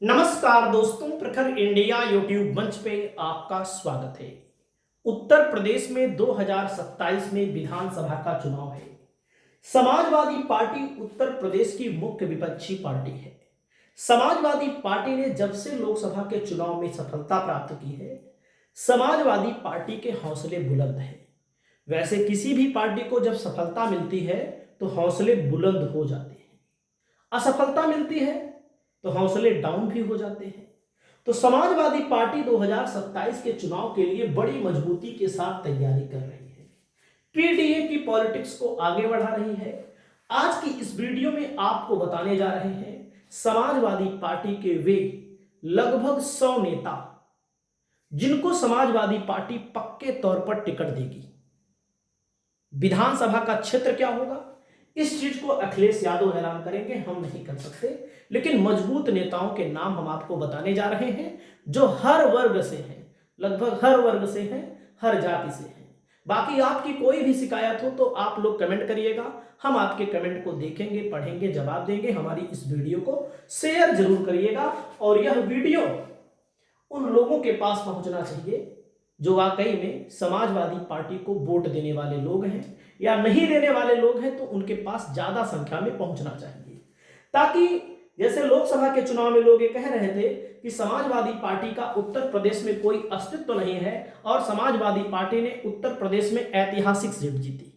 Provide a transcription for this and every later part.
नमस्कार दोस्तों, प्रखर इंडिया यूट्यूब मंच पे आपका स्वागत है। उत्तर प्रदेश में 2027 में विधानसभा का चुनाव है। समाजवादी पार्टी उत्तर प्रदेश की मुख्य विपक्षी पार्टी है। समाजवादी पार्टी ने जब से लोकसभा के चुनाव में सफलता प्राप्त की है, समाजवादी पार्टी के हौसले बुलंद हैं। वैसे किसी भी पार्टी को जब सफलता मिलती है तो हौसले बुलंद हो जाते हैं, असफलता मिलती है तो हौसले डाउन भी हो जाते हैं। तो समाजवादी पार्टी 2027 के चुनाव के लिए बड़ी मजबूती के साथ तैयारी कर रही है। पीडीए की पॉलिटिक्स को आगे बढ़ा रही है। आज की इस वीडियो में आपको बताने जा रहे हैं समाजवादी पार्टी के वे लगभग 100 नेता जिनको समाजवादी पार्टी पक्के तौर पर टिकट देगी। विधानसभा का क्षेत्र क्या होगा, इस चीज को अखिलेश यादव ऐलान करेंगे, हम नहीं कर सकते। लेकिन मजबूत नेताओं के नाम हम आपको बताने जा रहे हैं जो हर वर्ग से हैं, लगभग हर वर्ग से हैं, हर जाति से हैं। बाकी आपकी कोई भी शिकायत हो तो आप लोग कमेंट करिएगा, हम आपके कमेंट को देखेंगे, पढ़ेंगे, जवाब देंगे। हमारी इस वीडियो को शेयर जरूर करिएगा और यह वीडियो उन लोगों के पास पहुंचना चाहिए जो वाकई में समाजवादी पार्टी को वोट देने वाले लोग हैं या नहीं देने वाले लोग हैं, तो उनके पास ज्यादा संख्या में पहुंचना चाहिए। ताकि जैसे लोकसभा के चुनाव में लोग ये कह रहे थे कि समाजवादी पार्टी का उत्तर प्रदेश में कोई अस्तित्व नहीं है, और समाजवादी पार्टी ने उत्तर प्रदेश में ऐतिहासिक सीट जीती,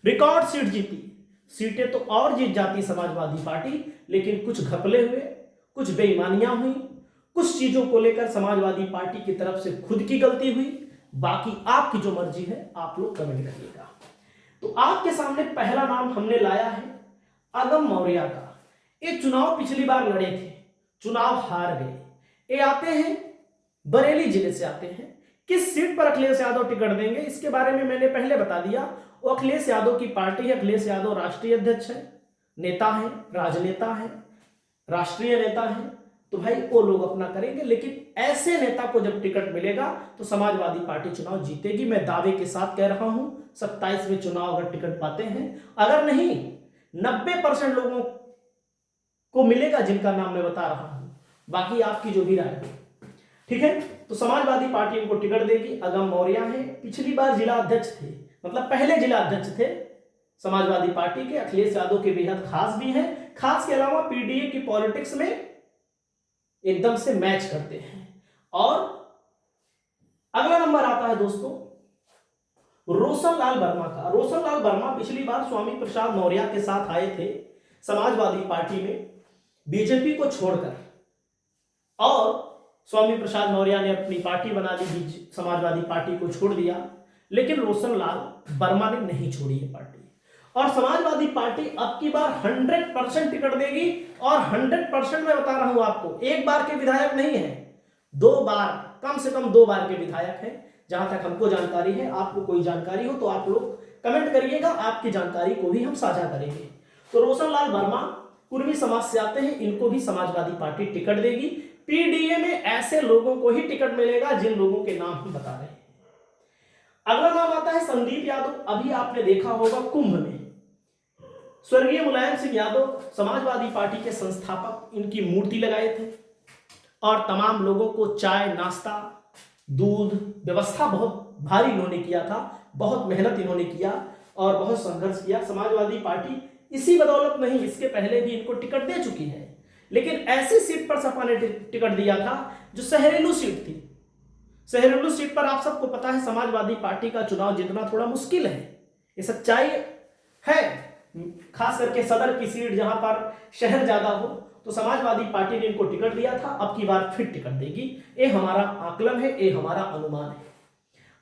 रिकॉर्ड सीट जीती। सीटें तो और जीत जाती समाजवादी पार्टी, लेकिन कुछ घपले हुए, कुछ बेईमानियां हुई, कुछ चीजों को लेकर समाजवादी पार्टी की तरफ से खुद की गलती हुई। बाकी आपकी जो मर्जी है आप लोग कमेंट करिएगा। तो आपके सामने पहला नाम हमने लाया है अगम मौर्य का। ये चुनाव पिछली बार लड़े थे, चुनाव हार गए। ये आते हैं बरेली जिले से आते हैं। किस सीट पर अखिलेश यादव टिकट देंगे इसके बारे में मैंने पहले बता दिया। वो अखिलेश यादव की पार्टी है। अखिलेश यादव राष्ट्रीय अध्यक्ष है, नेता है, राजनेता है, राष्ट्रीय नेता है। तो भाई वो लोग अपना करेंगे, लेकिन ऐसे नेता को जब टिकट मिलेगा तो समाजवादी पार्टी चुनाव जीतेगी। मैं दावे के साथ कह रहा हूं 27 में चुनाव अगर टिकट पाते हैं, अगर नहीं 90% लोगों को मिलेगा जिनका नाम मैं बता रहा हूं। बाकी आपकी जो भी राय है, ठीक है। तो समाजवादी पार्टी इनको टिकट देगी। अगम मौर्य है, पिछली बार जिला अध्यक्ष थे, मतलब पहले जिला अध्यक्ष थे समाजवादी पार्टी के। अखिलेश यादव के बेहद खास भी हैं। खास के अलावा पीडीए की पॉलिटिक्स में एकदम से मैच करते हैं। और अगला नंबर आता है दोस्तों रोशन लाल वर्मा का। रोशन लाल वर्मा पिछली बार स्वामी प्रसाद मौर्य के साथ आए थे समाजवादी पार्टी में, बीजेपी को छोड़कर, और स्वामी प्रसाद मौर्य ने अपनी पार्टी बना ली, समाजवादी पार्टी को छोड़ दिया। लेकिन रोशन लाल वर्मा ने नहीं छोड़ी है पार्टी, और समाजवादी पार्टी अब की बार 100% टिकट देगी। और 100% मैं बता रहा हूं आपको, एक बार के विधायक नहीं है, 2 बार, कम से कम 2 बार के विधायक हैं, जहां तक हमको जानकारी है। आपको कोई जानकारी हो तो आप लोग कमेंट करिएगा, आपकी जानकारी को भी हम साझा करेंगे। तो रोशन लाल वर्मा कुर्मी समाज से आते हैं, इनको भी समाजवादी पार्टी टिकट देगी। पीडीए में ऐसे लोगों को ही टिकट मिलेगा जिन लोगों के नाम हम बता रहे हैं। अगला नाम आता है संदीप यादव। अभी आपने देखा होगा कुंभ में स्वर्गीय मुलायम सिंह यादव समाजवादी पार्टी के संस्थापक, इनकी मूर्ति लगाए थे और तमाम लोगों को चाय, नाश्ता, दूध व्यवस्था बहुत भारी इन्होंने किया था। बहुत मेहनत इन्होंने किया और बहुत संघर्ष किया। समाजवादी पार्टी इसी बदौलत नहीं, इसके पहले भी इनको टिकट दे चुकी है। लेकिन ऐसी सीट पर सपा ने टिकट दिया था जो शहरेलू सीट थी। शहरेलू सीट पर आप सबको पता है समाजवादी पार्टी का चुनाव जीतना थोड़ा मुश्किल है, ये सच्चाई है। खास करके सदर की सीट जहां पर शहर ज्यादा हो, तो समाजवादी पार्टी ने इनको टिकट दिया था, अब की बार फिर टिकट देगी। ये हमारा आकलन है, ये हमारा अनुमान है।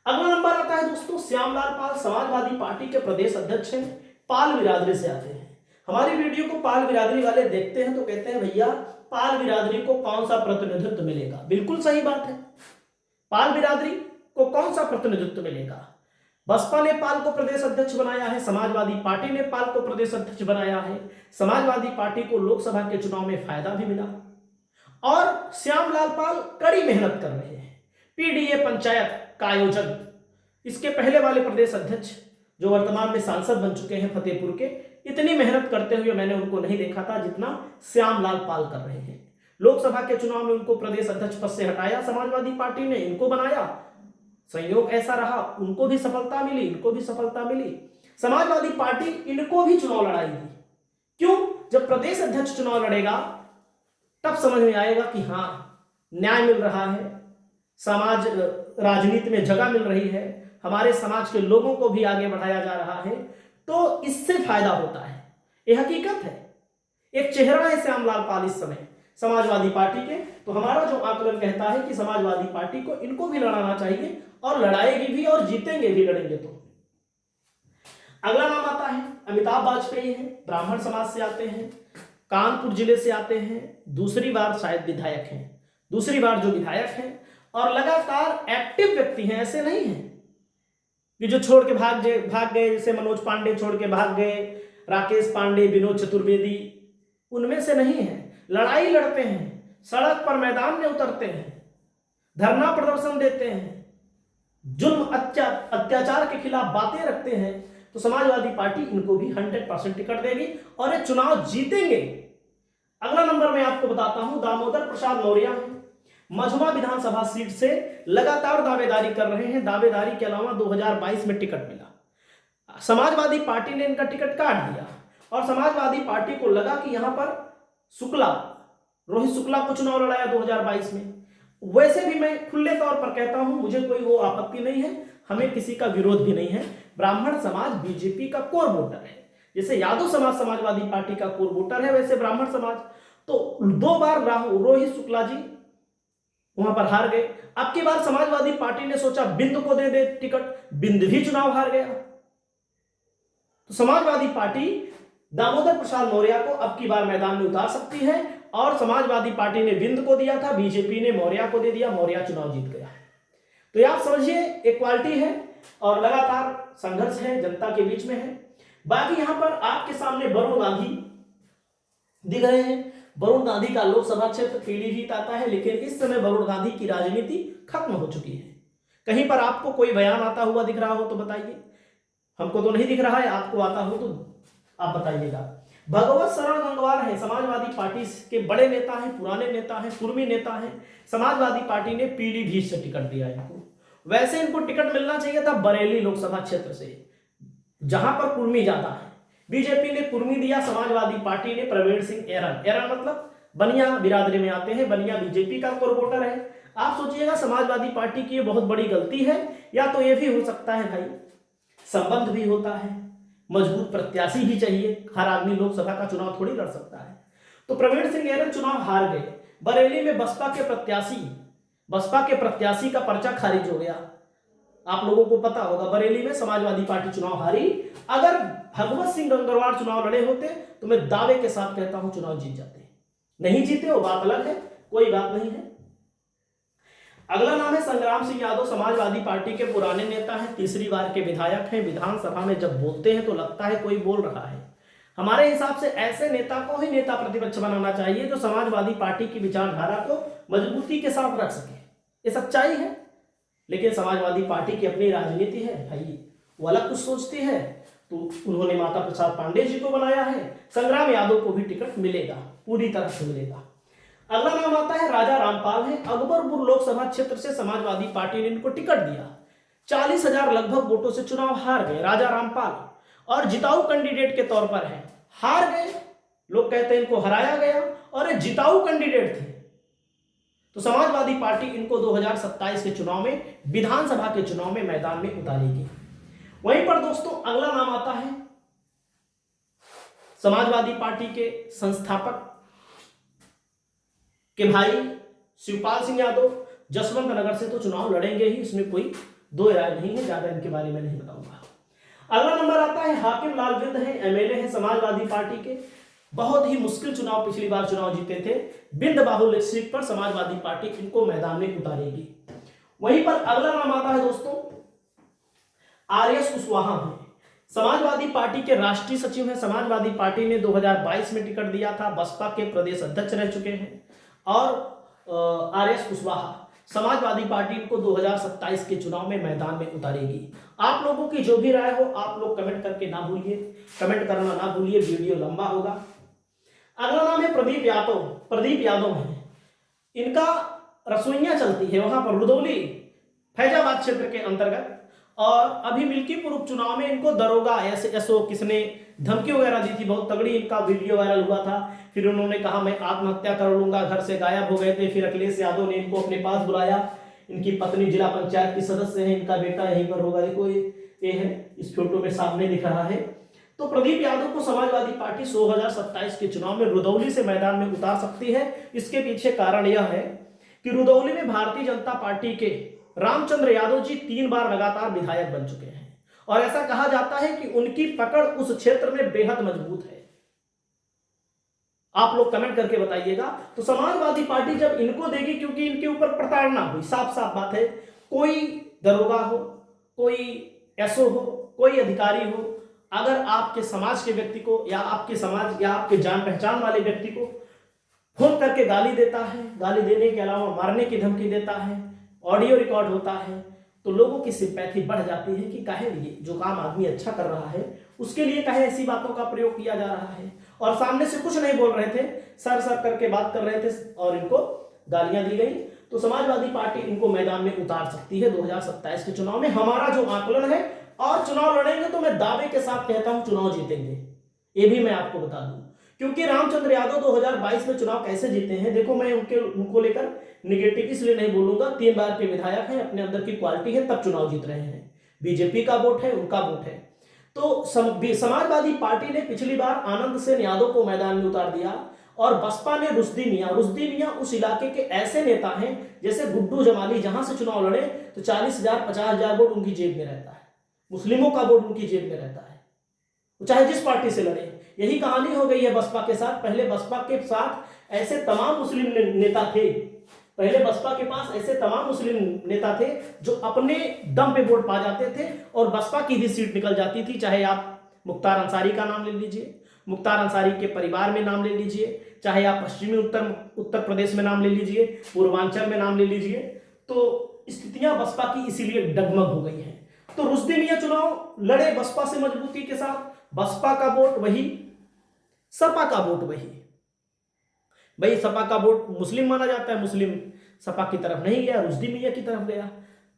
अगला नंबर आता है दोस्तों श्यामलाल पाल। समाजवादी पार्टी के प्रदेश अध्यक्ष हैं, पाल बिरादरी से आते हैं। हमारी वीडियो को पाल बिरादरी वाले देखते हैं तो कहते हैं भैया पाल बिरादरी को कौन सा प्रतिनिधित्व मिलेगा। बिल्कुल सही बात है, पाल बिरादरी को कौन सा प्रतिनिधित्व मिलेगा। बसपा ने पाल को प्रदेश अध्यक्ष बनाया है, समाजवादी पार्टी ने पाल को प्रदेश अध्यक्ष बनाया है। समाजवादी पार्टी को लोकसभा के चुनाव में फायदा भी मिला, और श्यामलाल पाल कड़ी मेहनत कर रहे हैं। पीडीए पंचायत का आयोजन, इसके पहले वाले प्रदेश अध्यक्ष जो वर्तमान में सांसद बन चुके हैं फतेहपुर के, इतनी मेहनत करते हुए मैंने उनको नहीं देखा था जितना श्यामलाल पाल कर रहे हैं। लोकसभा के चुनाव में उनको प्रदेश अध्यक्ष पद से हटाया समाजवादी पार्टी ने, इनको बनाया। संयोग ऐसा रहा, उनको भी सफलता मिली, इनको भी सफलता मिली। समाजवादी पार्टी इनको भी चुनाव लड़ाएगी। क्यों? जब प्रदेश अध्यक्ष चुनाव लड़ेगा तब समझ में आएगा कि हाँ, न्याय मिल रहा है, समाज राजनीति में जगह मिल रही है, हमारे समाज के लोगों को भी आगे बढ़ाया जा रहा है, तो इससे फायदा होता है। यह हकीकत है। एक चेहरा है श्यामलाल पाल इस समय समाजवादी पार्टी के। तो हमारा जो आकलन कहता है कि समाजवादी पार्टी को इनको भी लड़ाना चाहिए, और लड़ाएगी भी और जीतेंगे भी, लड़ेंगे तो। अगला नाम आता है अमिताभ वाजपेयी है, ब्राह्मण समाज से आते हैं, कानपुर जिले से आते हैं, दूसरी बार शायद विधायक हैं, दूसरी बार जो विधायक हैं, और लगातार एक्टिव व्यक्ति हैं। ऐसे नहीं है कि जो छोड़ के भाग गए, जैसे मनोज पांडे छोड़ के भाग गए, राकेश पांडे, विनोद चतुर्वेदी, उनमें से नहीं है। लड़ाई लड़ते हैं, सड़क पर मैदान में उतरते हैं, धरना प्रदर्शन देते हैं, जुल्म अत्याचार के खिलाफ बातें रखते हैं। तो समाजवादी पार्टी इनको भी 100% टिकट देगी और ये चुनाव जीतेंगे। अगला नंबर मैं आपको बताता हूं, दामोदर प्रसाद मौर्य हैं, मझुआ विधानसभा सीट से लगातार दावेदारी कर रहे हैं। दावेदारी के अलावा 2022 में टिकट मिला, समाजवादी पार्टी ने इनका टिकट काट दिया, और समाजवादी पार्टी को लगा कि यहां पर रोहित शुक्ला को चुनाव लड़ाया 2022 में। वैसे भी मैं खुले तौर पर कहता हूं, मुझे कोई वो आपत्ति नहीं है, हमें किसी का विरोध भी नहीं है। ब्राह्मण समाज बीजेपी का कोर वोटर है, जैसे यादव समाज समाजवादी पार्टी का कोर वोटर है, वैसे ब्राह्मण समाज। तो 2 बार रोहित शुक्ला जी वहां पर हार गए। अब की बार समाजवादी पार्टी ने सोचा बिंद को दे दे टिकट, बिंद भी चुनाव हार गया। तो समाजवादी पार्टी दामोदर प्रसाद मौर्य को अब की बार मैदान में उतार सकती है, और समाजवादी पार्टी ने बिंद को दिया था, बीजेपी ने मौर्य को दे दिया, मौर्य चुनाव जीत गया। तो ये आप समझिए इक्वालिटी है और लगातार संघर्ष है, जनता के बीच में है। बाकी यहां पर आपके सामने वरुण गांधी दिख रहे हैं। वरुण गांधी का लोकसभा क्षेत्र पीलीभीत आता है, लेकिन इस समय वरुण गांधी की राजनीति खत्म हो चुकी है। कहीं पर आपको कोई बयान आता हुआ दिख रहा हो तो बताइए, हमको तो नहीं दिख रहा है, आपको आता हो तो आप बताइएगा। भगवत शरण गंगवार है, समाजवादी पार्टी के बड़े नेता हैं, पुराने नेता हैं, कुर्मी नेता हैं। समाजवादी पार्टी ने पीलीभीत से टिकट दिया इनको। वैसे इनको टिकट मिलना चाहिए था बरेली लोकसभा क्षेत्र से, जहां पर कुर्मी ज्यादा है। बीजेपी ने कुर्मी दिया, समाजवादी पार्टी ने प्रवीण सिंह एरन मतलब बनिया बिरादरी में आते हैं, बनिया बीजेपी का कोर वोटर है। आप सोचिएगा समाजवादी पार्टी की ये बहुत बड़ी गलती है, या तो ये भी हो सकता है भाई संबंध भी होता है, मजबूत प्रत्याशी भी चाहिए, हर आदमी लोकसभा का चुनाव थोड़ी लड़ सकता है। तो प्रवीण सिंह एरन चुनाव हार गए। बरेली में बसपा के प्रत्याशी का पर्चा खारिज हो गया। आप लोगों को पता होगा बरेली में समाजवादी पार्टी चुनाव हारी। अगर भगवत सिंह गंगवार चुनाव लड़े होते तो मैं दावे के साथ कहता हूं चुनाव जीत जाते। नहीं जीते वो बात अलग है, कोई बात नहीं है। अगला नाम है संग्राम सिंह यादव, समाजवादी पार्टी के पुराने नेता हैं, तीसरी बार के विधायक हैं। विधानसभा में जब बोलते हैं तो लगता है कोई बोल रहा है। हमारे हिसाब से ऐसे नेता को ही नेता प्रतिपक्ष बनाना चाहिए जो समाजवादी पार्टी की विचारधारा को मजबूती के साथ रख सके। ये सच्चाई है, लेकिन समाजवादी पार्टी की अपनी राजनीति है भाई, वो अलग कुछ सोचती है। तो उन्होंने माता प्रसाद पांडे जी को बनाया है, संग्राम यादव को भी टिकट मिलेगा, पूरी तरह से मिलेगा। अगला नाम आता है राजा रामपाल है, अकबरपुर लोकसभा क्षेत्र से समाजवादी पार्टी ने इनको टिकट दिया। 40,000 लगभग वोटों से चुनाव हार गए राजा रामपाल, और जिताऊ कैंडिडेट के तौर पर है। हार गए, लोग कहते हैं इनको हराया गया, और ये जिताऊ कैंडिडेट थे। तो समाजवादी पार्टी इनको 2027 के चुनाव में, विधानसभा के चुनाव में मैदान में उतारेगी। वहीं पर दोस्तों अगला नाम आता है समाजवादी पार्टी के संस्थापक के भाई शिवपाल सिंह यादव। जसवंत नगर से तो चुनाव लड़ेंगे ही, इसमें कोई दो राय नहीं है, ज्यादा इनके बारे में नहीं बताऊंगा। अगला नंबर आता है हाकिम लाल विंद है, एमएलए है समाजवादी पार्टी के। बहुत ही मुश्किल चुनाव पिछली बार चुनाव जीते थे। बिंद बाहुल्य सीट पर समाजवादी पार्टी इनको मैदान में उतारेगी। वहीं पर अगला नाम आता है दोस्तों आरएस कुशवाहा है, समाजवादी पार्टी के राष्ट्रीय सचिव हैं। समाजवादी पार्टी ने 2022 में टिकट दिया था, बसपा के प्रदेश अध्यक्ष रह चुके हैं। और आरएस कुशवाहा समाजवादी पार्टी को 2027 के चुनाव में मैदान में उतारेगी। आप लोगों की जो भी राय हो आप लोग कमेंट करके ना भूलिए, कमेंट करना ना भूलिए, वीडियो लंबा होगा। अगला नाम है प्रदीप यादव है, इनका रसोइयां चलती है वहां पर रुदौली फैजाबाद क्षेत्र के अंतर्गत। और अभी मिल्कीपुर उपचुनाव में इनको दरोगा एसओ किसने धमकी वगैरह दी थी, बहुत तगड़ी, इनका वीडियो वायरल हुआ था। फिर उन्होंने कहा मैं आत्महत्या कर लूंगा, घर से गायब हो गए थे। फिर अखिलेश यादव ने इनको अपने पास बुलाया। इनकी पत्नी जिला पंचायत की सदस्य है, इनका बेटा यहीं पर होगा, देखो ये है, इस फोटो में सामने दिख रहा है। तो प्रदीप यादव को समाजवादी पार्टी 2027 के चुनाव में रुदौली से मैदान में उतार सकती है। इसके पीछे कारण यह है कि रुदौली में भारतीय जनता पार्टी के रामचंद्र यादव जी 3 बार लगातार विधायक बन चुके हैं और ऐसा कहा जाता है कि उनकी पकड़ उस क्षेत्र में बेहद मजबूत है। आप लोग कमेंट करके बताइएगा। तो समाजवादी पार्टी जब इनको देगी, क्योंकि इनके ऊपर प्रताड़ना हुई, साफ साफ बात है, कोई दरोगा हो, कोई एसओ हो, कोई अधिकारी हो, अगर आपके समाज के व्यक्ति को या आपके समाज या आपके जान पहचान वाले व्यक्ति को फोन करके गाली देता है, गाली देने के अलावा मारने की धमकी देता है, ऑडियो रिकॉर्ड होता है, तो लोगों की सिंपैथी बढ़ जाती है कि काहे लिए जो काम आदमी अच्छा कर रहा है उसके लिए काहे ऐसी बातों का प्रयोग किया जा रहा है। और सामने से कुछ नहीं बोल रहे थे, सर सर करके बात कर रहे थे और इनको गालियां दी गई। तो समाजवादी पार्टी इनको मैदान में उतार सकती है 2027 के चुनाव में। हमारा जो आकलन है, और चुनाव लड़ेंगे तो मैं दावे के साथ कहता हूं चुनाव जीतेंगे, ये भी मैं आपको बता दूं। क्योंकि रामचंद्र यादव 2022 में चुनाव कैसे जीते हैं, देखो मैं उनको लेकर निगेटिव इसलिए नहीं बोलूंगा, 3 बार के विधायक हैं, अपने अंदर की क्वालिटी है, तब चुनाव जीत रहे हैं। बीजेपी का वोट है, उनका वोट है। तो समाजवादी पार्टी ने पिछली बार आनंद सेन यादव को मैदान में उतार दिया और बसपा ने रुश्दी मियां उस इलाके के ऐसे नेता हैं जैसे गुड्डू जमाली, जहां से चुनाव लड़े तो 40,000 50,000 वोट उनकी जेब में रहता है, मुस्लिमों का वोट उनकी जेब में रहता है, चाहे जिस पार्टी से लड़े। यही कहानी हो गई है बसपा के साथ। पहले बसपा के साथ ऐसे तमाम मुस्लिम नेता थे, पहले बसपा के पास ऐसे तमाम मुस्लिम नेता थे जो अपने दम पे वोट पा जाते थे और बसपा की भी सीट निकल जाती थी। चाहे आप मुख्तार अंसारी का नाम ले लीजिए, मुख्तार अंसारी के परिवार में नाम ले लीजिए, चाहे आप पश्चिमी उत्तर प्रदेश में नाम ले लीजिए, पूर्वांचल में नाम ले लीजिए, तो स्थितियां बसपा की इसीलिए डगमग हो गई हैं। तो रुश्दी मियां चुनाव लड़े बसपा से मजबूती के साथ, बसपा का वोट वही, सपा का वोट वही। भाई सपा का वोट मुस्लिम माना जाता है, मुस्लिम सपा की तरफ नहीं गया, रुश्दी मियां की तरफ गया।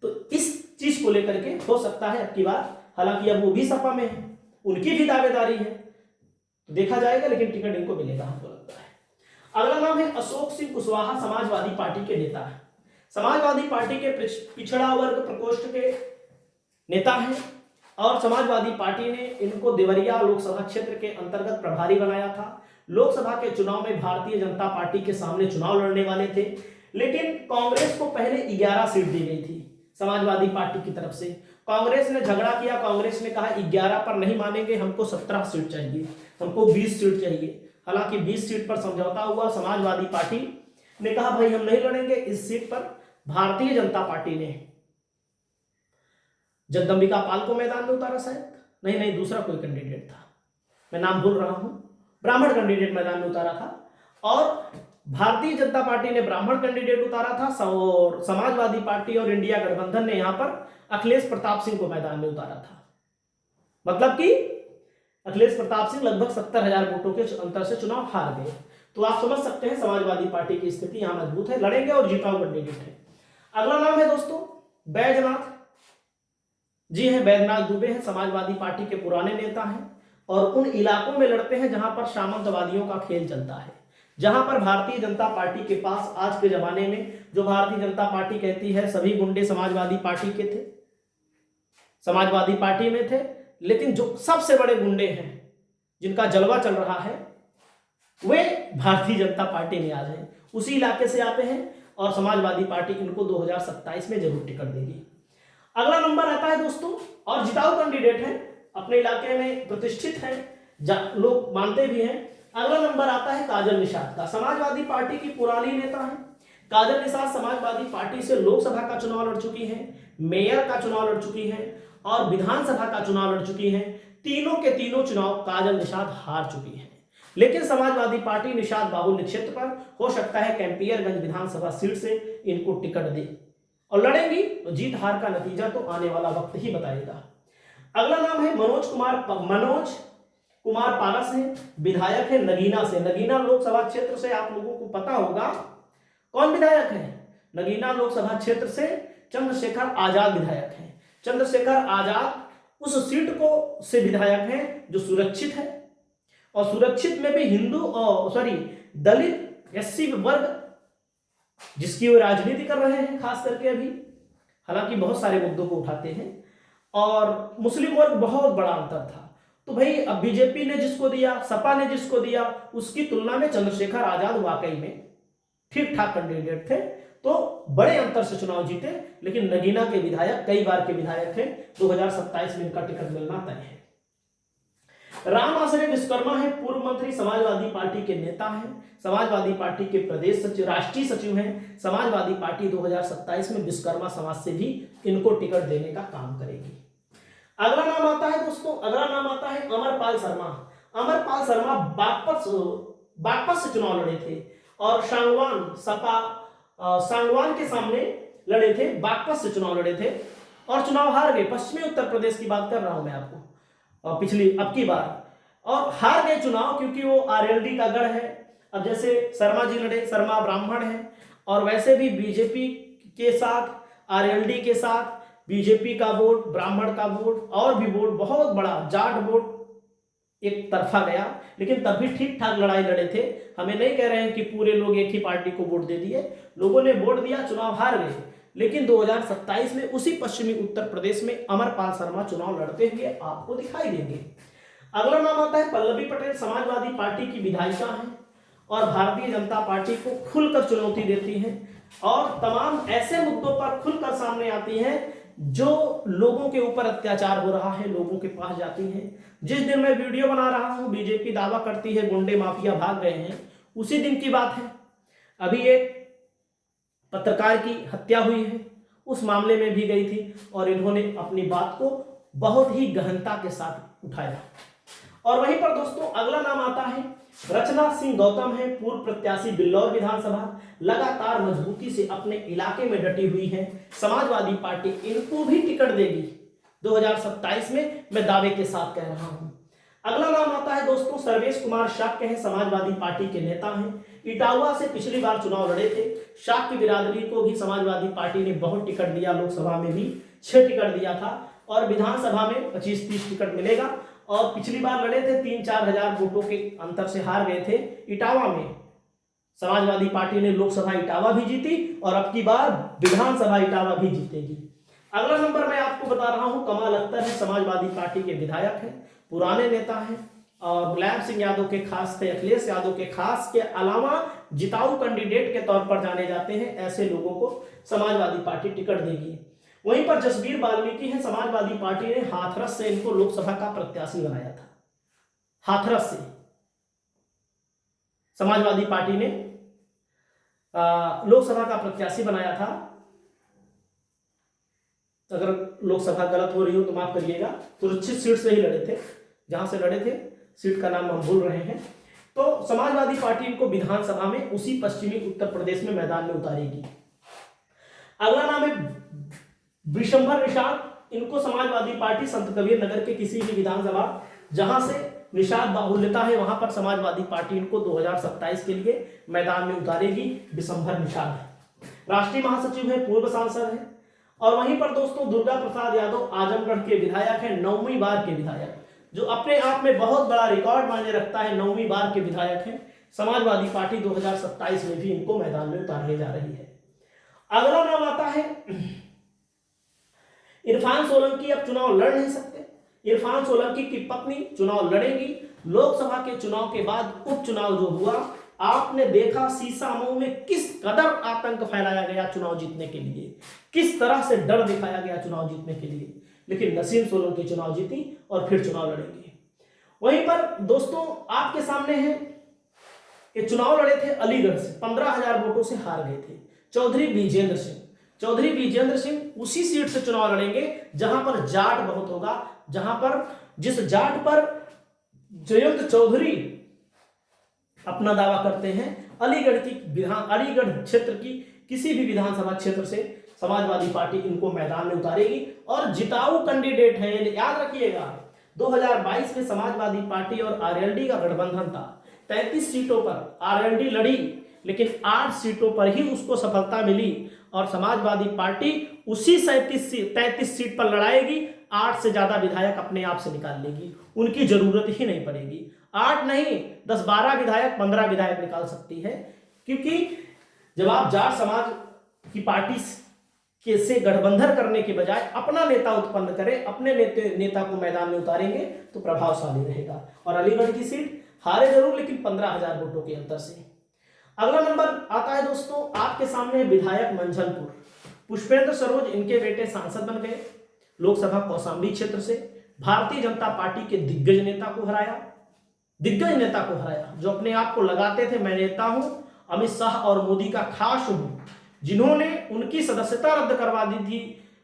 तो इस चीज को लेकर के हो सकता है अब की बार, हालांकि अब वो भी सपा में है, उनकी भी दावेदारी है, तो देखा जाएगा, लेकिन टिकट इनको मिलेगा हमको लगता है। अगला नाम है अशोक सिंह कुशवाहा, समाजवादी पार्टी के नेता है। समाजवादी पार्टी के पिछड़ा वर्ग प्रकोष्ठ के नेता हैं और समाजवादी पार्टी ने इनको देवरिया लोकसभा क्षेत्र के अंतर्गत प्रभारी बनाया था। लोकसभा के चुनाव में भारतीय जनता पार्टी के सामने चुनाव लड़ने वाले थे, लेकिन कांग्रेस को पहले 11 सीट दी गई थी समाजवादी पार्टी की तरफ से। कांग्रेस ने झगड़ा किया, कांग्रेस ने कहा 11 पर नहीं मानेंगे, हमको 17 सीट चाहिए, हमको 20 सीट चाहिए। हालांकि 20 सीट पर समझौता हुआ, समाजवादी पार्टी ने कहा भाई हम नहीं लड़ेंगे इस सीट पर। भारतीय जनता पार्टी ने जगदंबिका पाल को मैदान में उतारा, शायद नहीं दूसरा कोई कैंडिडेट था, मैं नाम भूल रहा हूं, ब्राह्मण कैंडिडेट मैदान में उतारा था। और भारतीय जनता पार्टी ने ब्राह्मण कैंडिडेट उतारा था और समाजवादी पार्टी और इंडिया गठबंधन ने यहां पर अखिलेश प्रताप सिंह को मैदान में उतारा था। मतलब कि अखिलेश प्रताप सिंह लगभग 70,000 वोटों के अंतर से चुनाव हार गए। तो आप समझ सकते हैं समाजवादी पार्टी की स्थिति यहां मजबूत है, लड़ेंगे और जीताऊ कैंडिडेट है। अगला नाम है दोस्तों बैजनाथ जी हैं, बैजनाथ दुबे हैं, समाजवादी पार्टी के पुराने नेता हैं और उन इलाकों में लड़ते हैं जहां पर सामंतवादियों का खेल चलता है, जहां पर भारतीय जनता पार्टी के पास आज के जमाने में जो भारतीय जनता पार्टी कहती है सभी गुंडे समाजवादी पार्टी के थे, समाजवादी पार्टी में थे, लेकिन जो सबसे बड़े गुंडे हैं जिनका जलवा चल रहा है वे भारतीय जनता पार्टी में आ जाए, उसी इलाके से आते हैं और समाजवादी पार्टी इनको 2027 में जरूर टिकट देगी। अगला नंबर आता है दोस्तों, और जिताऊ कैंडिडेट है, अपने इलाके में प्रतिष्ठित है, लोग मानते भी हैं। अगला नंबर आता है काजल निषाद का, समाजवादी पार्टी की पुरानी नेता है। काजल निषाद समाजवादी पार्टी से लोकसभा का चुनाव लड़ चुकी हैं, मेयर का चुनाव लड़ चुकी हैं और विधानसभा का चुनाव लड़ चुकी हैं। तीनों के तीनों चुनाव काजल निषाद हार चुकी हैं, लेकिन समाजवादी पार्टी निषाद बाहुल्य क्षेत्र पर हो सकता है कैंपियरगंज विधानसभा सीट से इनको टिकट दे और लड़ेंगी, तो जीत हार का नतीजा तो आने वाला वक्त ही बताएगा। अगला नाम है मनोज कुमार पारस है, विधायक है नगीना से। नगीना लोकसभा क्षेत्र से आप लोगों को पता होगा कौन विधायक है? नगीना लोकसभा क्षेत्र से चंद्रशेखर आजाद विधायक हैं। चंद्रशेखर आजाद उस सीट को से विधायक हैं जो सुरक्षित है, और सुरक्षित में भी हिंदू और दलित एससी वर्ग जिसकी वो राजनीति कर रहे हैं खास करके अभी, हालांकि बहुत सारे मुद्दों को उठाते हैं, और मुस्लिम वर्ग बहुत बड़ा अंतर था। तो भाई अब बीजेपी ने जिसको दिया, सपा ने जिसको दिया, उसकी तुलना में चंद्रशेखर आजाद वाकई में ठीक ठाक कैंडिडेट थे, तो बड़े अंतर से चुनाव जीते। लेकिन नगीना के विधायक कई बार के विधायक हैं, 2027 में इनका टिकट मिलना तय है। राम आश्रय विश्वकर्मा है, पूर्व मंत्री, समाजवादी पार्टी के नेता हैं, समाजवादी पार्टी के प्रदेश सचिव, राष्ट्रीय सचिव हैं। समाजवादी पार्टी 2027 में विश्वकर्मा समाज से भी इनको टिकट देने का काम करेगी। अगला नाम आता है दोस्तों, अगला नाम आता है अमरपाल शर्मा। अमरपाल शर्मा बागपत से चुनाव लड़े थे और सांगवान के सामने लड़े थे, बागपत से चुनाव लड़े थे और चुनाव हार गए। पश्चिमी उत्तर प्रदेश की बात कर रहा हूं मैं आपको, और अब की बार, और हार गए चुनाव क्योंकि वो आरएलडी का गढ़ है। अब जैसे शर्मा जी लड़े, शर्मा ब्राह्मण है, और वैसे भी बीजेपी के साथ, आरएलडी के साथ बीजेपी का वोट, ब्राह्मण का वोट और भी वोट, बहुत बड़ा जाट वोट एक तरफा गया, लेकिन तब भी ठीक ठाक लड़ाई लड़े थे। हमें नहीं कह रहे हैं कि पूरे लोग एक ही पार्टी को वोट दे दिए, लोगों ने वोट दिया, चुनाव हार गए। लेकिन 2027 में उसी पश्चिमी उत्तर प्रदेश में अमरपाल शर्मा चुनाव लड़ते हुए आपको दिखाई देंगे। अगला नाम आता है पल्लवी पटेल, समाजवादी पार्टी की विधायिका हैं और भारतीय जनता पार्टी को खुलकर चुनौती देती हैं और तमाम ऐसे मुद्दों पर खुलकर सामने आती हैं जो लोगों के ऊपर अत्याचार हो रहा है, लोगों के पास जाती हैं। जिस दिन मैं वीडियो बना रहा हूं, बीजेपी दावा करती है गुंडे माफिया भाग गए हैं, उसी दिन की बात है। अभी एक पत्रकार की हत्या हुई है, उस मामले में भी गई थी और इन्होंने अपनी बात को बहुत ही गहनता के साथ उठाया। और वहीं पर दोस्तों अगला नाम आता है रचना सिंह गौतम है, पूर्व प्रत्याशी बिल्लौर विधानसभा, लगातार मजबूती से अपने इलाके में डटी हुई है। समाजवादी पार्टी इनको भी टिकट देगी 2027 में, मैं दावे के साथ कह रहा हूं। अगला नाम आता है दोस्तों सर्वेश कुमार शाक्य हैं, समाजवादी पार्टी के नेता हैं, इटावा से पिछली बार चुनाव लड़े थे। शाक्य बिरादरी को भी समाजवादी पार्टी ने बहुत टिकट दिया, लोकसभा में भी 6 टिकट दिया था और विधानसभा में 25-30 टिकट मिलेगा। और पिछली बार लड़े थे, 3-4 हजार वोटों के अंतर से हार गए थे इटावा में। समाजवादी पार्टी ने लोकसभा इटावा भी जीती और अब की बार विधानसभा इटावा भी जीतेगी। अगला नंबर मैं आपको बता रहा हूं कमाल अख्तर है, समाजवादी पार्टी के विधायक हैं, पुराने नेता हैं और मुलायम सिंह यादव के खास थे, अखिलेश यादव के खास के अलावा जिताऊ कैंडिडेट के तौर पर जाने जाते हैं। ऐसे लोगों को समाजवादी पार्टी टिकट देगी। वहीं पर जसबीर वाल्मीकि है, समाजवादी पार्टी ने हाथरस से इनको लोकसभा का प्रत्याशी बनाया था। हाथरस से समाजवादी पार्टी ने लोकसभा का प्रत्याशी बनाया था। अगर लोकसभा गलत हो रही हो तो माफ करिएगा, सुरक्षित सीट से ही लड़े थे, जहां से लड़े थे सीट का नाम हम भूल रहे हैं। तो समाजवादी पार्टी इनको विधानसभा में उसी पश्चिमी उत्तर प्रदेश में मैदान में उतारेगी। अगला नाम है विशंभर निषाद, इनको समाजवादी पार्टी संत कबीर नगर के किसी भी विधानसभा जहां से निषाद बाहुल्यता है वहां पर समाजवादी पार्टी इनको 2027 के लिए मैदान में उतारेगी। विशंभर निषाद राष्ट्रीय महासचिव है, पूर्व सांसद है। और वहीं पर दोस्तों दुर्गा प्रसाद यादव आजमगढ़ के विधायक हैं, 9वीं बार के विधायक, जो अपने आप में बहुत बड़ा रिकॉर्ड मायने रखता है। 9वीं बार के विधायक हैं। समाजवादी पार्टी 2027 में भी इनको मैदान में उतारने जा रही है। अगला नाम आता है इरफान सोलंकी, अब चुनाव लड़ नहीं सकते। इरफान सोलंकी की पत्नी चुनाव लड़ेगी। लोकसभा के चुनाव के बाद उपचुनाव जो हुआ, आपने देखा सीसामऊ में किस कदर आतंक फैलाया गया चुनाव जीतने के लिए, किस तरह से डर दिखाया गया चुनाव जीतने के लिए। लेकिन नसीम सोलंकी चुनाव जीती और फिर चुनाव लड़ेंगे। वहीं पर दोस्तों आपके सामने है कि चुनाव लड़े थे अलीगढ़ से, 15,000 वोटों से हार गए थे। चौधरी विजेंद्र सिंह उसी सीट से चुनाव लड़ेंगे जहां पर जाट बहुत होगा, जहां पर जिस जाट पर जयंत चौधरी अपना दावा करते हैं। अलीगढ़ क्षेत्र की किसी भी विधानसभा क्षेत्र से समाजवादी पार्टी इनको मैदान में उतारेगी और जिताऊ कैंडिडेट है। याद रखिएगा 2022 में समाजवादी पार्टी और आरएलडी का गठबंधन था। 33 सीटों पर आरएलडी लड़ी, लेकिन 8 सीटों पर ही उसको सफलता मिली और समाजवादी पार्टी उसी 33 सीट पर लड़ाएगी। 8 से ज्यादा विधायक अपने आप से निकाल लेगी, उनकी जरूरत ही नहीं पड़ेगी। 8 नहीं, 10-12 विधायक, 15 विधायक निकाल सकती है। क्योंकि जब आप जाट समाज की पार्टी के से गठबंधन करने के बजाय अपना नेता उत्पन्न करें, अपने नेता को मैदान में उतारेंगे तो प्रभावशाली रहेगा। और अलीगढ़ की सीट हारे जरूर, लेकिन 15,000 वोटों के अंतर से। अगला नंबर आता है दोस्तों, आपके सामने विधायक मंझनपुर। पुष्पेंद्र सरोज इनके बेटे सांसद बन गए लोकसभा कौशाम्बी क्षेत्र से। भारतीय जनता पार्टी के दिग्गज नेता को हराया, जो अपने आप को लगाते थे मैं नेता हूं, अमित शाह और मोदी का खास हूं, जिन्होंने उनकी सदस्यता रद्द करवा दी थी।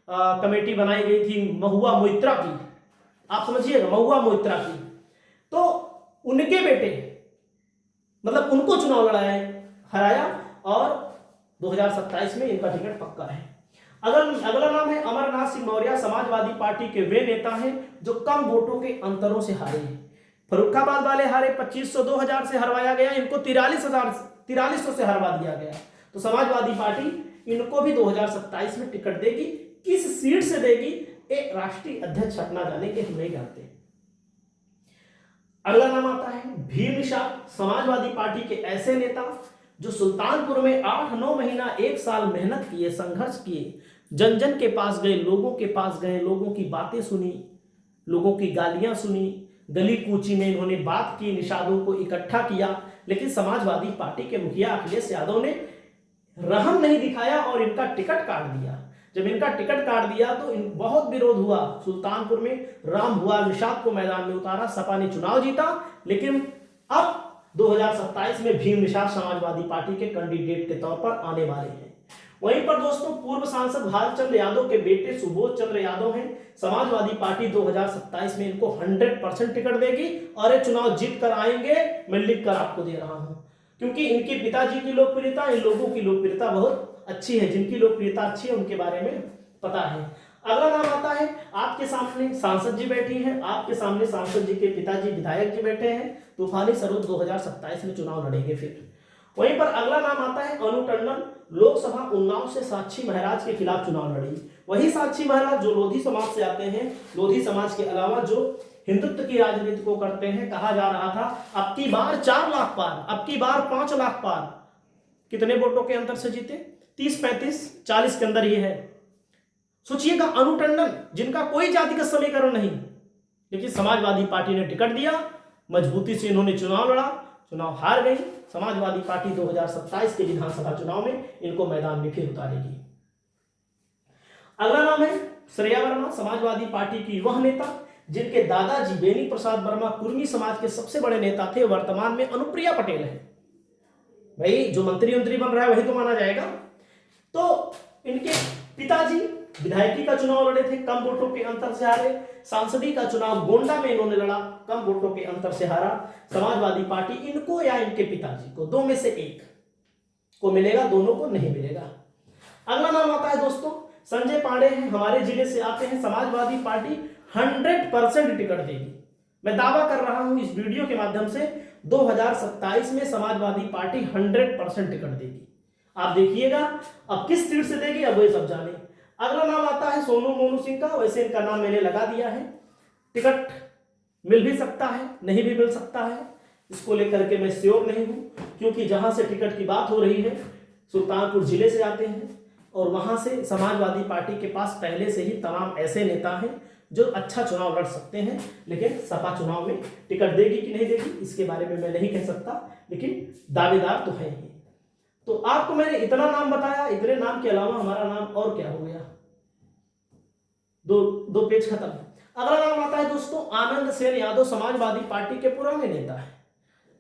कमेटी बनाई गई थी महुआ मोइत्रा की, आप समझिएगा, महुआ मोइत्रा की। तो उनके बेटे, मतलब उनको चुनाव हराया और 2027 में इनका टिकट पक्का है। अगला नाम है अमरनाथ सिंह मौर्य। समाजवादी पार्टी के वे नेता हैं जो कम वोटों के अंतरों से हारे हैं। फर्रुखाबाद वाले हारे 2500-2000 से हरवाया गया, इनको 4300 से हरवा दिया गया। तो समाजवादी पार्टी इनको भी 2027 में टिकट देगी। किस सीट से देगी एक राष्ट्रीय अध्यक्ष अपना जानेंगे, हम नहीं जानते। अगला नाम आता है भीम निषाद। समाजवादी पार्टी के ऐसे नेता जो सुल्तानपुर में 8-9 महीना 1 साल मेहनत किए, संघर्ष किए, जन जन के पास गए, लोगों के पास गए, लोगों की बातें सुनी, लोगों की गालियां सुनी, गली कूची में इन्होंने बात की, निषादों को इकट्ठा किया। लेकिन समाजवादी पार्टी के मुखिया अखिलेश यादव ने रहम नहीं दिखाया और इनका टिकट काट दिया। जब इनका टिकट काट दिया तो बहुत विरोध हुआ। सुल्तानपुर में राम भुआल निषाद को मैदान में उतारा, सपा ने चुनाव जीता। लेकिन अब 2027 में भीम निषाद समाजवादी पार्टी के कैंडिडेट के तौर पर आने वाले हैं। वहीं पर दोस्तों पूर्व सांसद भालचंद्र यादव के बेटे सुबोध चंद्र यादव हैं। समाजवादी पार्टी 2027 में इनको 100% टिकट देगी और ये चुनाव जीत कर आएंगे, मैं लिख कर आपको दे रहा हूं। क्योंकि इनके पिताजी की लोकप्रियता, इन लोगों की लोकप्रियता बहुत अच्छी है। जिनकी लोकप्रियता अच्छी है उनके बारे में पता है। अगला नाम आता है, आपके सामने सांसद जी बैठी हैं, आपके सामने सांसद जी के पिताजी विधायक जी बैठे हैं। तूफानी सरोज 2027 में चुनाव लड़ेंगे फिर। वहीं पर अगला नाम आता है अनु टंडन। लोकसभा उन्नाव से साक्षी महाराज के खिलाफ चुनाव लड़ी। वही साक्षी महाराज जो लोधी समाज से आते हैं, लोधी समाज के अलावा जो हिंदुत्व की राजनीति को करते हैं। कहा जा रहा था अब की बार 4 लाख पार, अब की बार 5 लाख पार। कितने वोटों के अंतर से जीते? 30, 35, 40 के अंदर ही है। सोचिएगा, अनु टंडन जिनका कोई जातिगत समीकरण नहीं, लेकिन समाजवादी पार्टी ने टिकट दिया, मजबूती से इन्होंने चुनाव लड़ा, चुनाव हार गई। समाजवादी पार्टी 2027 के विधानसभा चुनाव में इनको मैदान में फिर उतारेगी। अगला नाम है श्रेया वर्मा। समाजवादी पार्टी की वह नेता जिनके दादाजी बेनी प्रसाद वर्मा कुर्मी समाज के सबसे बड़े नेता थे, वर्तमान में अनुप्रिया पटेल है। भाई जो मंत्री बन रहा है वही तो माना जाएगा। तो इनके पिताजी विधायकी का चुनाव लड़े थे, कम वोटों के अंतर से हारे। सांसदी का चुनाव गोंडा में इन्होंने लड़ा, कम वोटों के अंतर से हारा। समाजवादी पार्टी इनको या इनके पिताजी को, दो में से एक को मिलेगा, दोनों को नहीं मिलेगा। अगला नाम आता है दोस्तों संजय पांडे हैं, हमारे जिले से आते हैं। समाजवादी पार्टी 100% टिकट देगी। मैं दावा कर रहा हूं इस वीडियो के माध्यम से 2027 में समाजवादी पार्टी 100% टिकट देगी। आप देखिएगा अब किस सीट से देगी, अब वही सब जाने। अगला नाम आता है सोनू मोनू सिंह का। वैसे इनका नाम मैंने लगा दिया है। टिकट मिल भी सकता है, नहीं भी मिल सकता है, इसको लेकर के मैं श्योर नहीं हूं। क्योंकि जहां से टिकट की बात हो रही है सुल्तानपुर जिले से आते हैं और वहां से समाजवादी पार्टी के पास पहले से ही तमाम ऐसे नेता हैं जो अच्छा चुनाव लड़ सकते हैं। लेकिन सपा चुनाव में टिकट देगी कि नहीं देगी इसके बारे में मैं नहीं कह सकता, लेकिन दावेदार तो है ही। तो आपको मैंने इतना नाम बताया, इतने नाम के अलावा हमारा नाम और क्या हो गया, दो पेज खत्म। अगला नाम आता है दोस्तों आनंद सेन यादव। समाजवादी पार्टी के पुराने नेता है।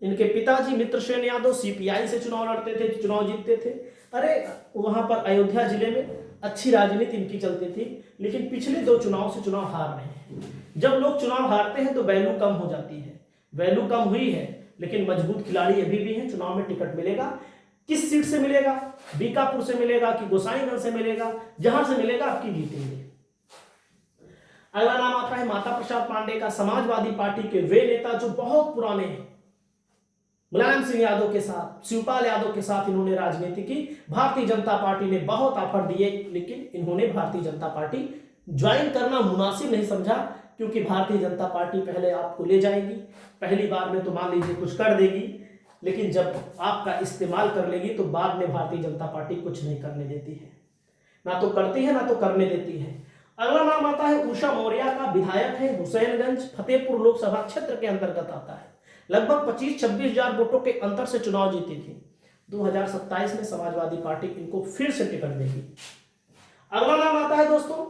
इनके पिताजी मित्र सेन यादव सीपीआई से चुनाव लड़ते थे, चुनाव जीतते थे। अरे वहां पर अयोध्या जिले में अच्छी राजनीति इनकी चलती थी, लेकिन पिछले 2 चुनाव से चुनाव हार रहे हैं। जब लोग चुनाव हारते हैं तो वैल्यू कम हो जाती है, वैल्यू कम हुई है, लेकिन मजबूत खिलाड़ी अभी भी हैं। चुनाव में टिकट मिलेगा। किस सीट से मिलेगा? बीकापुर से मिलेगा कि गोसाईगंज से मिलेगा? जहां से मिलेगा आपकी जीतेंगे। अगला नाम आता है माता प्रसाद पांडे का। समाजवादी पार्टी के वे नेता जो बहुत पुराने हैं, मुलायम सिंह यादव के साथ, शिवपाल यादव के साथ इन्होंने राजनीति की। भारतीय जनता पार्टी ने बहुत ऑफर दिए, लेकिन इन्होंने भारतीय जनता पार्टी ज्वाइन करना मुनासिब नहीं समझा, क्योंकि भारतीय जनता पार्टी पहले आपको ले जाएगी, पहली बार में तो मान लीजिए कुछ कर देगी, लेकिन जब आपका इस्तेमाल कर लेगी तो बाद में भारतीय जनता पार्टी कुछ नहीं करने देती है, ना तो करती है ना तो करने देती है। अगला नाम आता है उषा मौर्य का, विधायक है, हुसैनगंज फतेहपुर लोकसभा क्षेत्र के अंतर्गत आता है। लगभग 25-26 हजार वोटों के अंतर से चुनाव जीती थी। 2027 में समाजवादी पार्टी इनको फिर से टिकट देगी। अगला नाम आता है दोस्तों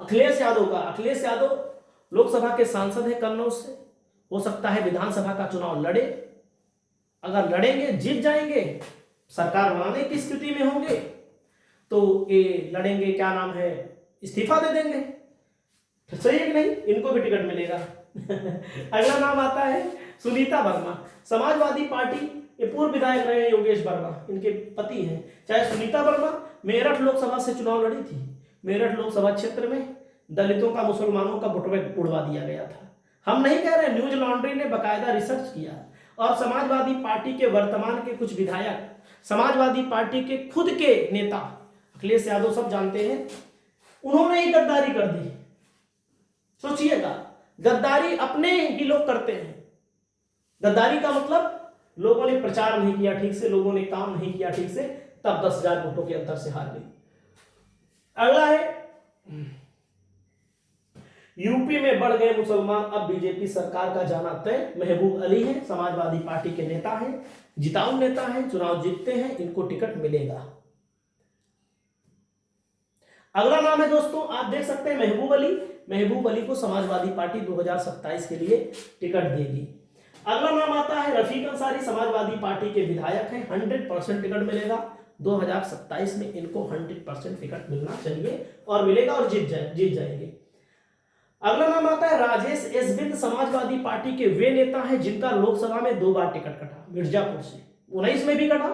अखिलेश यादव का। अखिलेश यादव लोकसभा के सांसद है कन्नौज से, हो सकता है विधानसभा का चुनाव लड़े। अगर लड़ेंगे जीत जाएंगे, सरकार बनाने की स्थिति में होंगे तो ये लड़ेंगे, क्या नाम है, इस्तीफा दे देंगे, सही है कि नहीं, इनको भी टिकट मिलेगा। अगला नाम आता है सुनीता वर्मा, समाजवादी पार्टी, ये पूर्व विधायक रहे योगेश वर्मा, इनके पति हैं। चाहे सुनीता वर्मा मेरठ लोकसभा से चुनाव लड़ी थी, मेरठ लोकसभा क्षेत्र में दलितों का, मुसलमानों का वोट बैंक उड़वा दिया गया था। हम नहीं कह रहे, न्यूज लॉन्ड्री ने बकायदा रिसर्च किया, और समाजवादी पार्टी के वर्तमान के कुछ विधायक, समाजवादी पार्टी के खुद के नेता अखिलेश यादव सब जानते हैं, उन्होंने ही गद्दारी कर दी। सोचिएगा, गद्दारी अपने ही लोग करते हैं। गद्दारी का मतलब लोगों ने प्रचार नहीं किया ठीक से, लोगों ने काम नहीं किया ठीक से, तब 10,000 वोटों के अंतर से हार गई। अगला है यूपी में बढ़ गए मुसलमान, अब बीजेपी सरकार का जाना तय। महबूब अली हैं, समाजवादी पार्टी के नेता हैं, जिताऊ नेता हैं, चुनाव जीतते हैं, इनको टिकट मिलेगा। अगला नाम है दोस्तों, आप देख सकते हैं महबूब अली। महबूब अली को समाजवादी पार्टी 2027 के लिए टिकट देगी। अगला नाम आता है रफीक अंसारी, समाजवादी पार्टी के विधायक हैं, 100% टिकट मिलेगा। 2027 में इनको 100% टिकट मिलना चाहिए और मिलेगा, और जीत जाएंगे। अगला नाम आता है राजेश एस बिंद, समाजवादी पार्टी के वे नेता हैं जिनका लोकसभा में 2 बार टिकट कटा, मिर्जापुर से 19 में भी कटा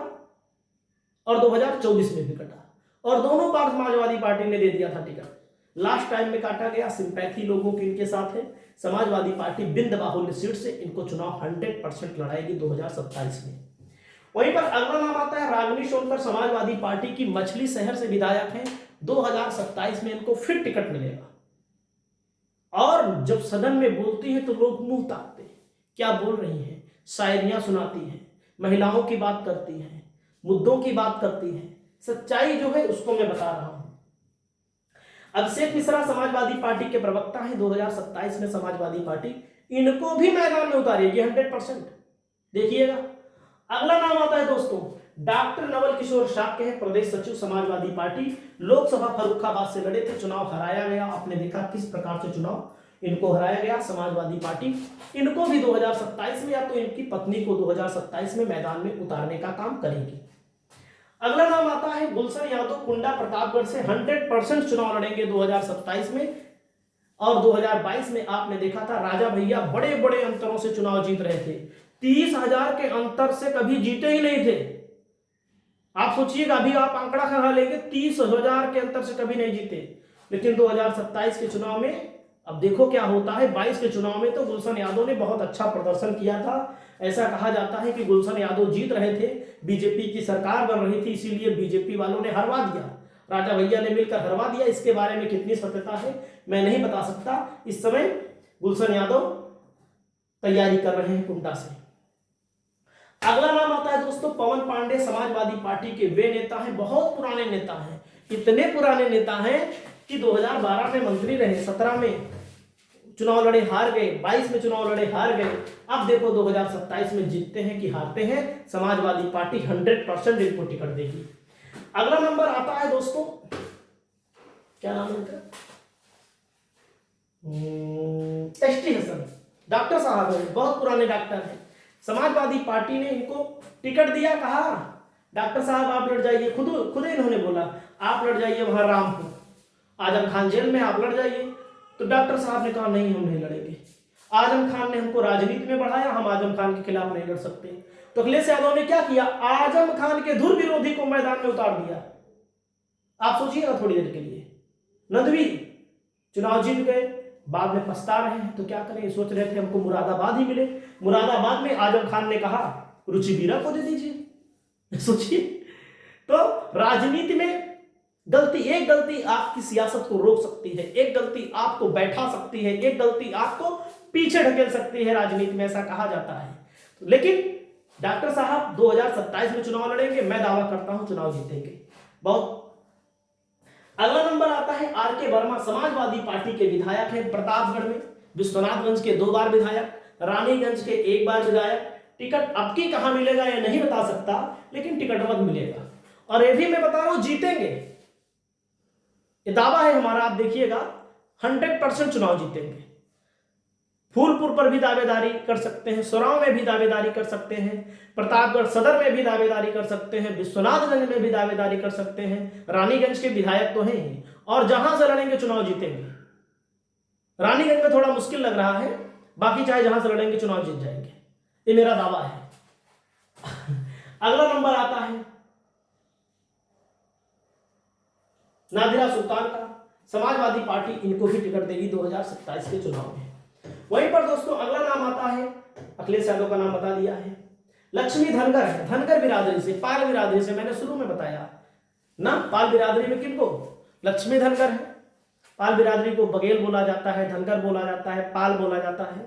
और 2024 में भी कटा, और दोनों बार समाजवादी पार्टी ने दे दिया था टिकट। लास्ट टाइम में काटा गया, सिंपैथी लोगों की इनके साथ है। समाजवादी पार्टी बिंद बाहुल्य सीट से इनको चुनाव 100% लड़ाएगी 2027 में। वहीं पर अगला नाम आता है रागिनी सोनकर, समाजवादी पार्टी की मछली शहर से विधायक हैं। 2027 में इनको फिर टिकट मिलेगा, और जब सदन में बोलती है तो लोग मुंह ताकते हैं, क्या बोल रही हैं, शायरियां सुनाती हैं, महिलाओं की बात करती हैं, मुद्दों की बात करती हैं। सच्चाई जो है उसको मैं बता रहा हूं। अभिषेक मिश्रा समाजवादी पार्टी के प्रवक्ता हैं। 2027 में समाजवादी पार्टी इनको भी मैदान में उतारेगी 100%, देखिएगा। अगला नाम आता है दोस्तों डॉक्टर नवल किशोर शाक्य है, प्रदेश सचिव समाजवादी पार्टी, लोकसभा फर्रुखाबाद से लड़े थे, चुनाव हराया गया। आपने देखा किस प्रकार से चुनाव इनको हराया गया। समाजवादी पार्टी इनको भी 2027 में या तो इनकी पत्नी को 2027 में मैदान में उतारने का काम करेगी। अगला नाम आता है गुलशन यादव, कुंडा प्रतापगढ़ से 100% चुनाव लड़ेंगे 2027 में। और 2022 में आपने देखा था राजा भैया बड़े बड़े अंतरों से चुनाव जीत रहे थे, 30,000 के अंतर से कभी जीते ही नहीं थे। आप सोचिएगा, अभी आप आंकड़ा खड़ा लेंगे, 30,000 के अंतर से कभी नहीं जीते। लेकिन 2027 के चुनाव में अब देखो क्या होता है। 22 के चुनाव में तो गुलशन यादव ने बहुत अच्छा प्रदर्शन किया था। ऐसा कहा जाता है कि गुलशन यादव जीत रहे थे, बीजेपी की सरकार बन रही थी, इसीलिए बीजेपी वालों ने हरवा दिया, राजा भैया ने मिलकर हरवा दिया। इसके बारे में कितनी सत्यता है मैं नहीं बता सकता। इस समय गुलशन यादव तैयारी कर रहे हैं कुंडा से। अगला नाम आता है दोस्तों पवन पांडे, समाजवादी पार्टी के वे नेता हैं, बहुत पुराने नेता हैं, इतने पुराने नेता हैं कि 2012 में मंत्री रहे, 17 में चुनाव लड़े हार गए, 22 में चुनाव लड़े हार गए। अब देखो 2027 में जीतते हैं कि हारते हैं, समाजवादी पार्टी 100% इनको टिकट देगी। अगला नंबर आता है दोस्तों, क्या नाम है इनका, एसटी हसन, डॉक्टर साहब है, बहुत पुराने डॉक्टर हैं। समाजवादी पार्टी ने इनको टिकट दिया, कहा डॉक्टर साहब आप लड़ जाइए, खुद इन्होंने बोला आप लड़ जाइए वहां रामपुर, आजम खान जेल में आप लड़ जाइए। तो डॉक्टर साहब ने कहा नहीं, हम नहीं लड़ेंगे। आजम खान ने हमको राजनीति में बढ़ाया, हम आजम खान के खिलाफ नहीं लड़ सकते। तो अखिलेश यादव ने क्या किया, आजम खान के धुर विरोधी को मैदान में उतार दिया। आप सोचिएगा थोड़ी देर के लिए, नदवी चुनाव जीत गए, बाद में पछता रहे हैं, तो क्या करें, सोच रहे थे हमको मुरादाबाद ही मिले, मुरादाबाद में आजम खान ने कहा रुचि वीरा को दे दीजिए। सोचिए, तो राजनीति में एक गलती आपकी सियासत को रोक सकती है, एक गलती आपको बैठा सकती है, एक गलती आपको पीछे ढकेल सकती है, राजनीति में ऐसा कहा जाता है। लेकिन डॉक्टर साहब 2027 में चुनाव लड़ेंगे, मैं दावा करता हूं चुनाव जीतेंगे। बहुत अगला नंबर आता है आर के वर्मा, समाजवादी पार्टी के विधायक हैं, प्रतापगढ़ में, विश्वनाथगंज के 2 बार विधायक, रानीगंज के 1 बार विधायक। टिकट अब की कहां मिलेगा यह नहीं बता सकता, लेकिन टिकट मत मिलेगा, और ये भी मैं बता रहा हूं जीतेंगे, ये दावा है हमारा। आप देखिएगा 100% चुनाव जीतेंगे। फूलपुर पर भी दावेदारी कर सकते हैं, सोराव में भी दावेदारी कर सकते हैं, प्रतापगढ़ सदर में भी दावेदारी कर सकते हैं, विश्वनाथगंज में भी दावेदारी कर सकते हैं। रानीगंज के विधायक तो हैं ही, और जहां से लड़ेंगे चुनाव जीतेंगे। रानीगंज में थोड़ा मुश्किल लग रहा है, बाकी चाहे जहां से लड़ेंगे चुनाव जीत जाएंगे, ये मेरा दावा है। अगला नंबर आता है नादिरा सुल्तान का, समाजवादी पार्टी इनको भी टिकट देगी 2027 के चुनाव में। वहीं पर दोस्तों अगला नाम आता है, अखिलेश यादव का नाम बता दिया है, लक्ष्मी धनगर है, धनगर बिरादरी से, पाल बिरादरी से, मैंने शुरू में बताया ना, पाल बिरादरी में किनको, लक्ष्मी धनगर है। पाल बिरादरी को बघेल बोला जाता है, धनगर बोला जाता है, पाल बोला जाता है।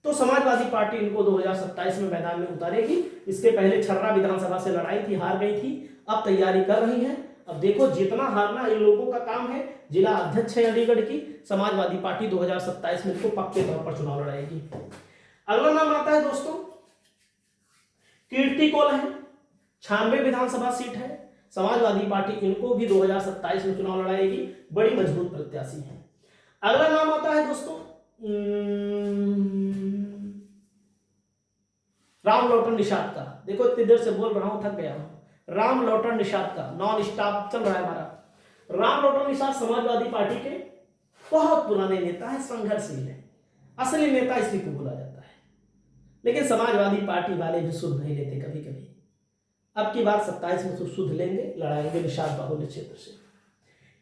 तो समाजवादी पार्टी इनको 2027 में मैदान में उतारेगी। इसके पहले छर्रा विधानसभा से लड़ाई थी, हार गई थी, अब तैयारी कर रही है। अब देखो जितना हारना इन लोगों का काम है, जिला अध्यक्ष है अलीगढ़ की, समाजवादी पार्टी 2027 में इनको पक्के तौर पर चुनाव लड़ाएगी। अगला नाम आता है दोस्तों कीर्ति कौल है, 96 विधानसभा सीट है, समाजवादी पार्टी इनको भी 2027 में चुनाव लड़ाएगी, बड़ी मजबूत प्रत्याशी है। अगला नाम आता है दोस्तों राम लोटन निषाद का। देखो इतनी देर से बोल रहा हूं, थक गया हूं। राम लोटन निषाद का नॉन स्टॉप चल रहा है हमारा। राम लोटन निषाद समाजवादी पार्टी के बहुत पुराने नेता है, संघर्षशील है, असली नेता इसलिए को बोला जाता है। लेकिन समाजवादी पार्टी वाले भी सुध नहीं लेते कभी कभी। अब की बार 27 में तो सुध लेंगे, लड़ाएंगे निषाद बाहुल्य क्षेत्र से।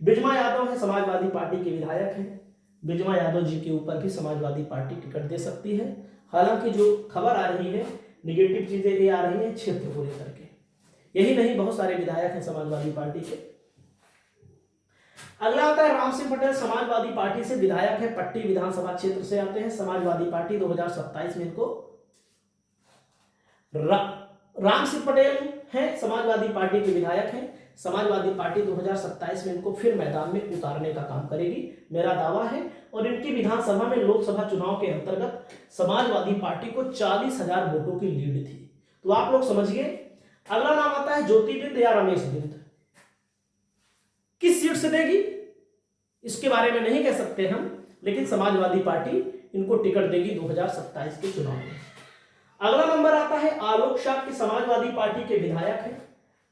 बिजमा यादव है, समाजवादी पार्टी के विधायक हैं। बिजमा यादव जी के ऊपर भी समाजवादी पार्टी टिकट दे सकती है। हालांकि जो खबर आ रही है, निगेटिव चीजें ये आ रही हैं क्षेत्र को लेकर के। यही नहीं, बहुत सारे विधायक हैं समाजवादी पार्टी के। अगला आता है राम सिंह पटेल, समाजवादी पार्टी से विधायक है, पट्टी विधानसभा क्षेत्र से आते हैं। समाजवादी पार्टी 2027 में इनको राम सिंह पटेल हैं, समाजवादी पार्टी के विधायक हैं। समाजवादी पार्टी 2027 में इनको फिर मैदान में उतारने का काम करेगी, मेरा दावा है। और इनकी विधानसभा में लोकसभा चुनाव के अंतर्गत समाजवादी पार्टी को 40,000 वोटों की लीड थी। तो आप लोग समझिए। अगला नाम आता है ज्योति बिंद या रमेश बिंद। किस सीट से देगी इसके बारे में नहीं कह सकते हम, लेकिन समाजवादी पार्टी इनको टिकट देगी 2027 के चुनाव में। अगला नंबर आता है आलोक शाह, की समाजवादी पार्टी के विधायक हैं,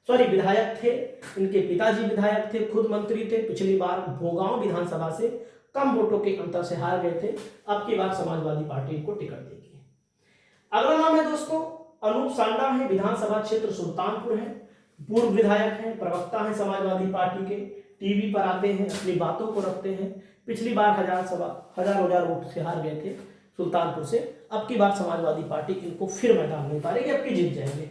विधायक थे। इनके पिताजी विधायक थे, खुद मंत्री थे। पिछली बार भोगांव विधानसभा से कम वोटों के अंतर से हार गए थे। अब की बार समाजवादी पार्टी इनको टिकट देगी। अगला नाम है दोस्तों अनूप सांडा है, विधानसभा क्षेत्र सुल्तानपुर है, पूर्व विधायक हैं, प्रवक्ता हैं समाजवादी पार्टी के। टीवी पर आते हैं, अपनी बातों को रखते हैं। पिछली बार हजार वोट से हार गए थे सुल्तानपुर से। अब की बार समाजवादी पार्टी इनको फिर मैदान में उतारेगी, अब की जीत जाएंगे।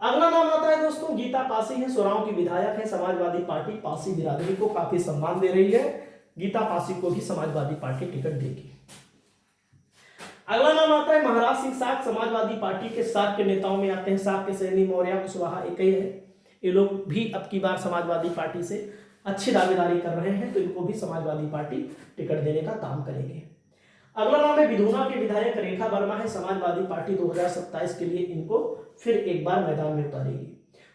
अगला नाम आता है दोस्तों गीता पासी है, सोराव की विधायक है। समाजवादी पार्टी पासी बिरादरी को काफी सम्मान दे रही है, गीता पासी को भी समाजवादी पार्टी टिकट देगी। अगला नाम आता है महाराज सिंह साग, समाजवादी पार्टी के साग के नेताओं में आते हैं। साग के सैनी, मौर्य, कुशवाहा एक ही है। ये लोग भी अब की बार समाजवादी पार्टी से अच्छी दावेदारी कर रहे हैं, तो इनको भी समाजवादी पार्टी टिकट देने का काम करेंगे। अगला नाम है विधुना के विधायक रेखा वर्मा है, समाजवादी पार्टी 2027 के लिए इनको फिर एक बार मैदान में उतारेगी।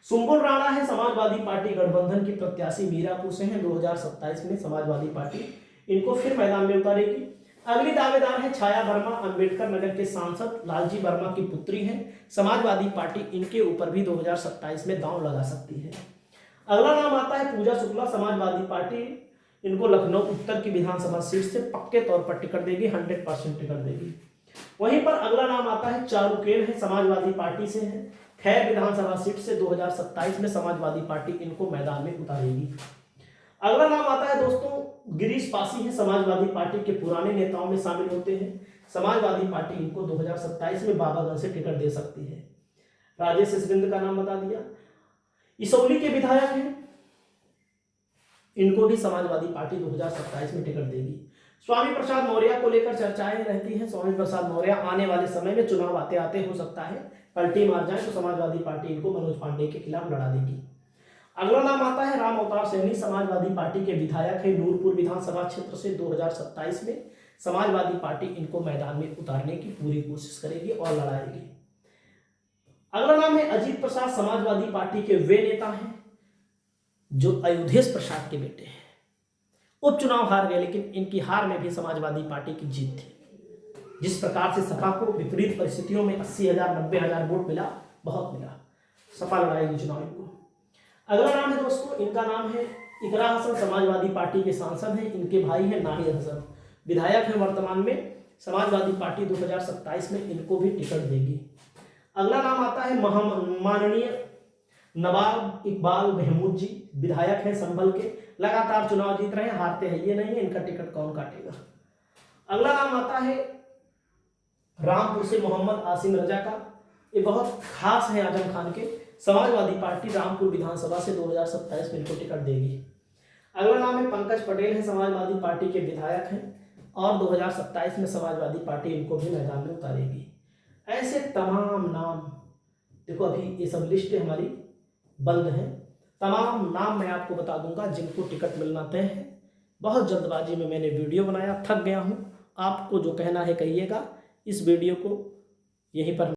सुंबुल राणा है, समाजवादी पार्टी गठबंधन की प्रत्याशी मीरापुर से हैं। 2027 में समाजवादी पार्टी इनको फिर मैदान में उतारेगी। अगली दावेदार है छाया वर्मा, अंबेडकर नगर के सांसद लालजी वर्मा की पुत्री हैं। समाजवादी पार्टी इनके ऊपर भी 2027 में दांव लगा सकती है। अगला नाम आता है पूजा शुक्ला, समाजवादी पार्टी इनको लखनऊ उत्तर की विधानसभा सीट से पक्के तौर पर टिकट देगी, 100% टिकट देगी। वहीं पर अगला नाम आता है चारुकेल है, समाजवादी पार्टी से है। खैर विधानसभा सीट से 2027 में समाजवादी पार्टी इनको मैदान में उतारेगी। अगला नाम आता है दोस्तों गिरीश पासी है, समाजवादी पार्टी के पुराने नेताओं में शामिल होते हैं। समाजवादी पार्टी इनको 2027 में बाबागंज से टिकट दे सकती है। राजेश ईसबिंद का नाम बता दिया, इसौली के विधायक हैं, इनको भी समाजवादी पार्टी 2027 में टिकट देगी। स्वामी प्रसाद मौर्य को लेकर चर्चाएं रहती हैं। स्वामी प्रसाद मौर्य आने वाले समय में चुनाव आते आते हो सकता है पलटी मार जाए तो समाजवादी पार्टी इनको मनोज पांडे के खिलाफ लड़ा देगी। अगला नाम आता है राम अवतार सैनी, समाजवादी पार्टी के विधायक है, नूरपुर विधानसभा क्षेत्र से 2027 में समाजवादी पार्टी इनको मैदान में उतारने की पूरी कोशिश करेगी और लड़ाएगी। अगला नाम है अजीत प्रसाद, समाजवादी पार्टी के वे नेता हैं जो अयोध्येश प्रसाद के बेटे हैं। उपचुनाव हार गए, लेकिन इनकी हार में भी समाजवादी पार्टी की जीत थी। जिस प्रकार से सपा को विपरीत परिस्थितियों में 80,000 90,000 वोट मिला, बहुत मिला, सपा लड़ाएगी चुनाव इनको। अगला नाम है दोस्तों, इनका नाम है इकरा हसन, समाजवादी पार्टी के सांसद हैं, इनके भाई हैं नाहिद हसन, विधायक हैं वर्तमान में। समाजवादी पार्टी 2027 में इनको भी टिकट देगी। अगला नाम आता है माननीय नवाब इकबाल महमूद जी, विधायक हैं संभल के, लगातार चुनाव जीत रहे हैं, हारते हैं ये नहीं है, इनका टिकट कौन काटेगा। अगला नाम आता है रामपुर से मोहम्मद आसिम रजा का, ये बहुत खास है आजम खान के। समाजवादी पार्टी रामपुर विधानसभा से 2027 में इनको टिकट देगी। अगला नाम है पंकज पटेल है, समाजवादी पार्टी के विधायक हैं और 2027 में समाजवादी पार्टी इनको भी मैदान में उतारेगी। ऐसे तमाम नाम देखो, अभी ये सब लिस्ट हमारी बंद है, तमाम नाम मैं आपको बता दूंगा जिनको टिकट मिलना तय है। बहुत जल्दबाजी में मैंने वीडियो बनाया, थक गया हूँ, आपको जो कहना है कहिएगा। इस वीडियो को यहीं पर